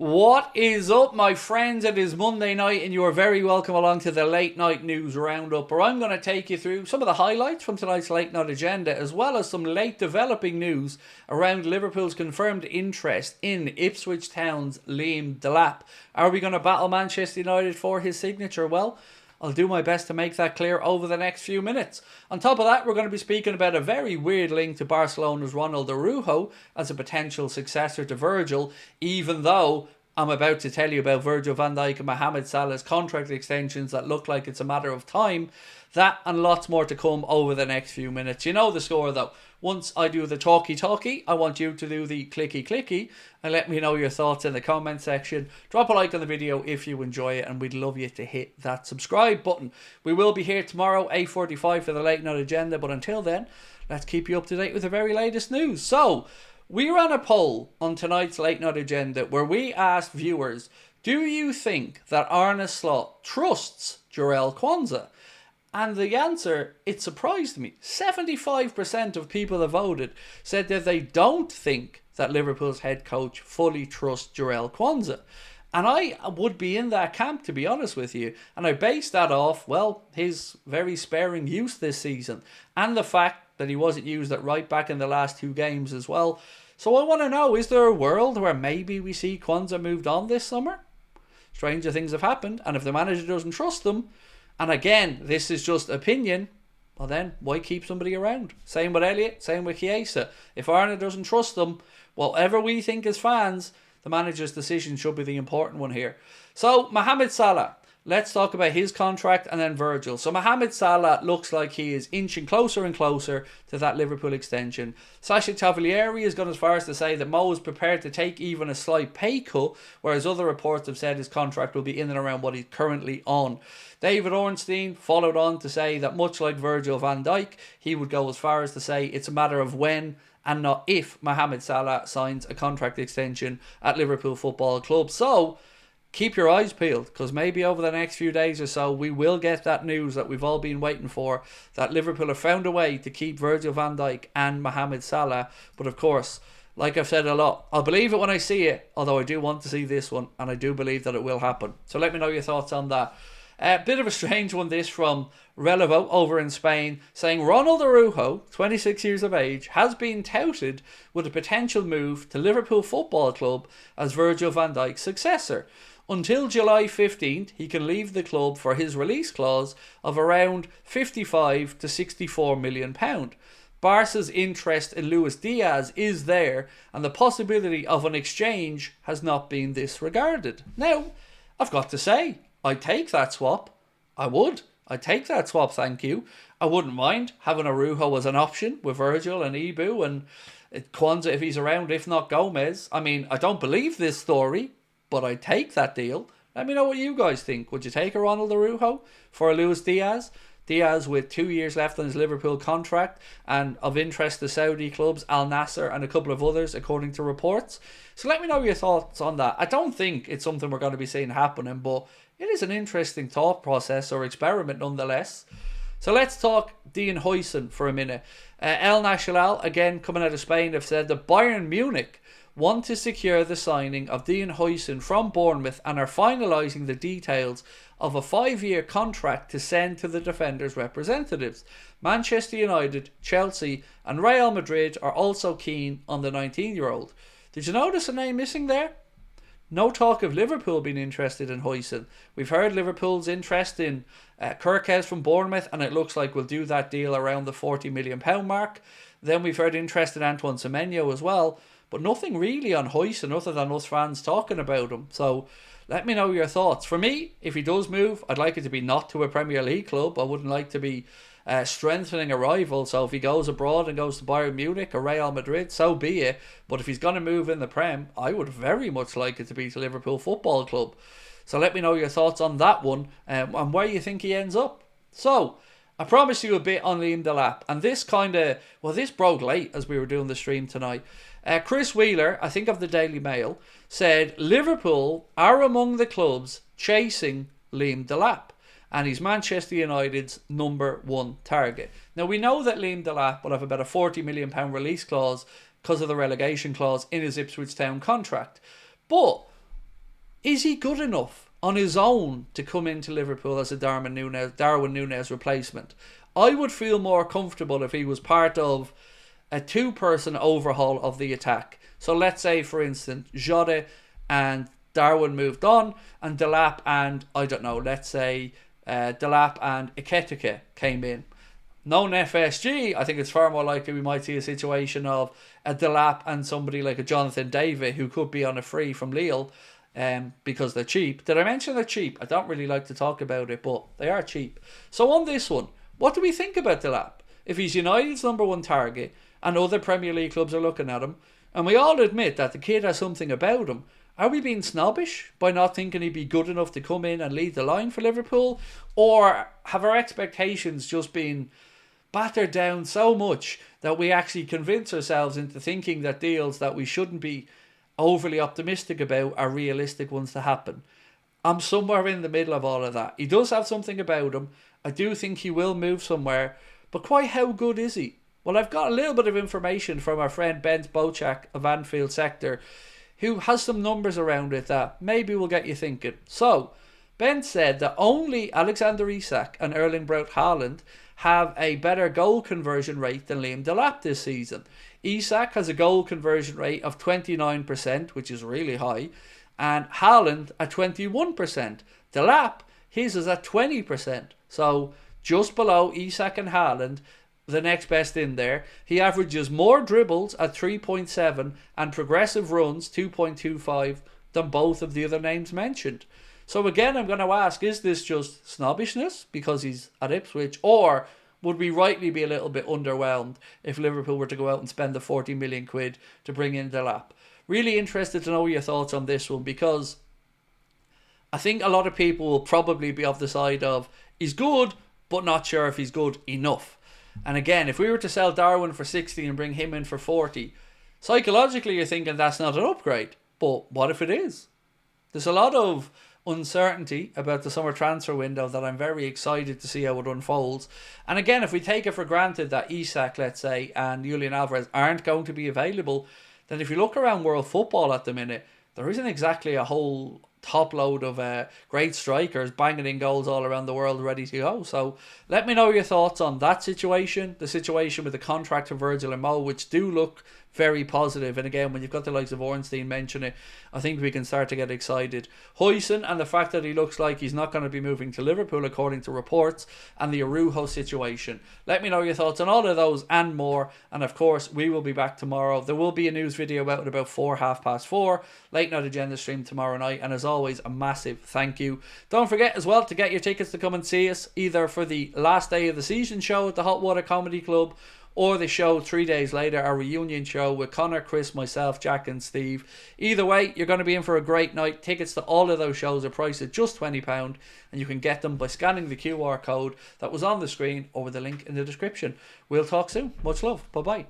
What is up, my friends? It is Monday night and you are very welcome along to the Late Night News Roundup, where I'm going to take you through some of the highlights from tonight's Late Night Agenda, as well as some late developing news around Liverpool's confirmed interest in Ipswich Town's Liam Delap. Are we going to battle Manchester United for his signature? Well, I'll do my best to make that clear over the next few minutes. On top of that, we're going to be speaking about a very weird link to Barcelona's Ronald Araujo as a potential successor to Virgil, even though I'm about to tell you about Virgil van Dijk and Mohamed Salah's contract extensions that look like it's a matter of time. That and lots more to come over the next few minutes. You know the score though. Once I do the talky, I want you to do the clicky and let me know your thoughts in the comment section. Drop a like on the video if you enjoy it, and we'd love you to hit that subscribe button. We will be here tomorrow, 8:45 for the Late Night Agenda, but until then, let's keep you up to date with the very latest news. So, we ran a poll on tonight's Late Night Agenda where we asked viewers, do you think that Arne Slot trusts Jarell Quansah? And the answer, it surprised me. 75% of people that voted said that they don't think that Liverpool's head coach fully trusts Jarell Quansah. And I would be in that camp, to be honest with you. And I based that off, well, his very sparing use this season. And the fact that he wasn't used at right back in the last two games as well. So I want to know, is there a world where maybe we see Quansah moved on this summer? Stranger things have happened. And if the manager doesn't trust them, and again, this is just opinion, well then, why keep somebody around? Same with Elliott, same with Chiesa. If Arne doesn't trust them, whatever we think as fans, the manager's decision should be the important one here. So, Mohamed Salah. Let's talk about his contract and then Virgil. So Mohamed Salah looks like he is inching closer and closer to that Liverpool extension. Sacha Tavolieri has gone as far as to say that Mo is prepared to take even a slight pay cut, whereas other reports have said his contract will be in and around what he's currently on. David Ornstein followed on to say that much like Virgil van Dijk, he would go as far as to say it's a matter of when and not if Mohamed Salah signs a contract extension at Liverpool Football Club. So, keep your eyes peeled, because maybe over the next few days or so we will get that news that we've all been waiting for, that Liverpool have found a way to keep Virgil van Dijk and Mohamed Salah. But of course, like I've said a lot, I'll believe it when I see it, although I do want to see this one, and I do believe that it will happen. So let me know your thoughts on that. A bit of a strange one this from Relevo over in Spain, saying Ronald Araujo, 26 years of age, has been touted with a potential move to Liverpool Football Club as Virgil van Dijk's successor. Until July 15th, he can leave the club for his release clause of around £55 to £64 million. Barca's interest in Luis Diaz is there, and the possibility of an exchange has not been disregarded. Now, I've got to say, I'd take that swap. I would. I'd take that swap, thank you. I wouldn't mind having Araujo as an option with Virgil and Ibu and Quansah if he's around, if not Gomez. I mean, I don't believe this story, but I'd take that deal. Let me know what you guys think. Would you take a Ronald Araujo for a Luis Diaz? Diaz with 2 years left on his Liverpool contract and of interest to Saudi clubs, Al Nassr and a couple of others according to reports. So let me know your thoughts on that. I don't think it's something we're going to be seeing happening, but it is an interesting thought process or experiment nonetheless. So let's talk Dean Huijsen for a minute. El Nacional, again coming out of Spain, have said that Bayern Munich want to secure the signing of Dean Huijsen from Bournemouth and are finalising the details of a 5-year contract to send to the defender's representatives. Manchester United, Chelsea and Real Madrid are also keen on the 19-year-old. Did you notice a name missing there? No talk of Liverpool being interested in Huijsen. We've heard Liverpool's interest in Kirkes from Bournemouth, and it looks like we'll do that deal around the £40 million mark. Then we've heard interest in Antoine Semenyo as well, but nothing really on Huijsen other than us fans talking about him. So let me know your thoughts. For me, if he does move, I'd like it to be not to a Premier League club. I wouldn't like to be strengthening a rival. So if he goes abroad and goes to Bayern Munich or Real Madrid, so be it. But if he's going to move in the Prem, I would very much like it to be to Liverpool Football Club. So let me know your thoughts on that one and where you think he ends up. So I promised you a bit on Liam Delap, and this this broke late as we were doing the stream tonight. Chris Wheeler, I think of the Daily Mail, said Liverpool are among the clubs chasing Liam Delap, and he's Manchester United's number one target. Now we know that Liam Delap will have about a £40 million release clause because of the relegation clause in his Ipswich Town contract, but Is he good enough on his own to come into Liverpool as a Darwin Núñez replacement? I would feel more comfortable if he was part of a two-person overhaul of the attack. So let's say, for instance, Jota and Darwin moved on, and Delap and, I don't know, let's say Delap and Ekitike came in. Known FSG, I think it's far more likely we might see a situation of a Delap and somebody like a Jonathan David who could be on a free from Lille because they're cheap. Did I mention they're cheap? I don't really like to talk about it, but they are cheap. So on this one, what do we think about Delap? If he's United's number one target and other Premier League clubs are looking at him, and we all admit that the kid has something about him, are we being snobbish by not thinking he'd be good enough to come in and lead the line for Liverpool? Or have our expectations just been battered down so much that we actually convince ourselves into thinking that deals that we shouldn't be overly optimistic about are realistic ones to happen? I'm somewhere in the middle of all of that. He does have something about him. I do think he will move somewhere, but quite how good is he? Well, I've got a little bit of information from our friend Ben Bochak of Anfield Sector, who has some numbers around it that maybe will get you thinking. So, Ben said that only Alexander Isak and Erling Braut Haaland have a better goal conversion rate than Liam Delap this season. Isak has a goal conversion rate of 29%, which is really high, and Haaland at 21%. Delap, his is at 20%. So, just below Isak and Haaland, the next best in there. He averages more dribbles at 3.7 and progressive runs 2.25 than both of the other names mentioned. So again, I'm going to ask, is this just snobbishness because he's at Ipswich, or would we rightly be a little bit underwhelmed if Liverpool were to go out and spend the 40 million quid to bring in Delap? Really interested to know your thoughts on this one, because I think a lot of people will probably be off the side of he's good but not sure if he's good enough. And again, if we were to sell Darwin for 60 and bring him in for 40, psychologically you're thinking that's not an upgrade. But what if it is? There's a lot of uncertainty about the summer transfer window that I'm very excited to see how it unfolds. And again, if we take it for granted that Isak, let's say, and Julian Alvarez aren't going to be available, then if you look around world football at the minute, there isn't exactly a whole top load of great strikers banging in goals all around the world ready to go. So let me know your thoughts on that situation, the situation with the contract for Virgil and Mo, which do look very positive. And again, when you've got the likes of Ornstein mention it, I think we can start to get excited. Huijsen, and the fact that he looks like he's not going to be moving to Liverpool according to reports, and the Araujo situation. Let me know your thoughts on all of those and more. And of course, we will be back tomorrow. There will be a news video out at about 4:30, late night agenda stream tomorrow night. And as always, a massive thank you. Don't forget as well to get your tickets to come and see us, either for the last day of the season show at the Hot Water Comedy Club, or the show 3 days later, our reunion show with Connor, Chris, myself, Jack and Steve. Either way, you're going to be in for a great night. Tickets to all of those shows are priced at just £20, and you can get them by scanning the QR code that was on the screen or with the link in the description. We'll talk soon. Much love. Bye-bye.